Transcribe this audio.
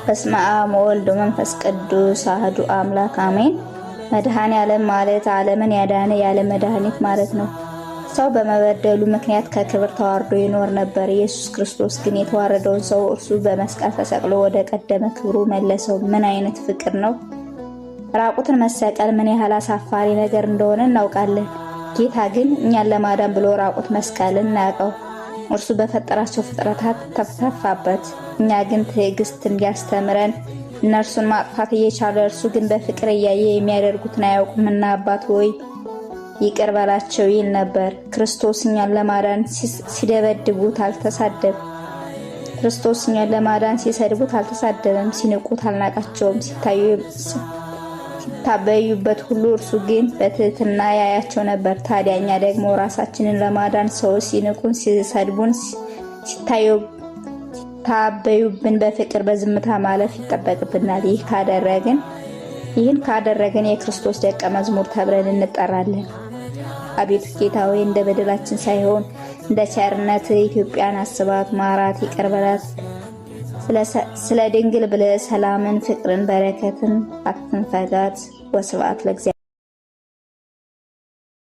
በስመ አብ ወወልድ ወመንፈስ ቅዱስ አሐዱ አምላክ አሜን። መድኃኔ ዓለም ማለት ዓለምን ያዳነ ያለ መድኃኒት ማለት ነው። ሰው በመበደሉ ምክንያት ከክብር ተዋርዶ ይኖር ነበር። ኢየሱስ ክርስቶስ ግን የተዋረደውን ሰው እርሱ በመስቀል ተሰቅሎ ወደ ቀደመ ክብሩ መለሰው። ምን አይነት ፍቅር ነው! ራቁትን መሰቀል ምን ያህል አሳፋሪ ነገር እንደሆነ እናውቃለን። ጌታ ግን እኛን ለማዳን ብሎ ራቁት መስቀልን ናቀው። እርሱ በፈጠራቸው ፍጥረታት ተፋበት። እኛ ግን ትዕግስት እንዲያስተምረን እነርሱን ማጥፋት እየቻለ እርሱ ግን በፍቅር እያየ የሚያደርጉትን አያውቁምና አባት ሆይ ይቅር በላቸው ይል ነበር። ክርስቶስ እኛን ለማዳን ሲደበድቡት አልተሳደበም። ክርስቶስ እኛን ለማዳን ሲሰድቡት አልተሳደበም፣ ሲንቁት አልናቃቸውም። ሲታበዩበት ሁሉ እርሱ ግን በትህትና ያያቸው ነበር። ታዲያ እኛ ደግሞ ራሳችንን ለማዳን ሰዎች ሲንቁን፣ ሲሰድቡን፣ ሲታበዩብን በፍቅር በዝምታ ማለፍ ይጠበቅብናል። ይህን ካደረግን የክርስቶስ ደቀ መዝሙር ተብለን እንጠራለን። አቤቱ ጌታ ሆይ እንደ በደላችን ሳይሆን እንደ ቸርነት ኢትዮጵያን አስባት፣ ማራት፣ ይቅር በላት። ስለ ድንግል ብለህ ሰላምን፣ ፍቅርን፣ በረከትን አትንፈጋት። ወስብሐት ለእግዚአብሔር።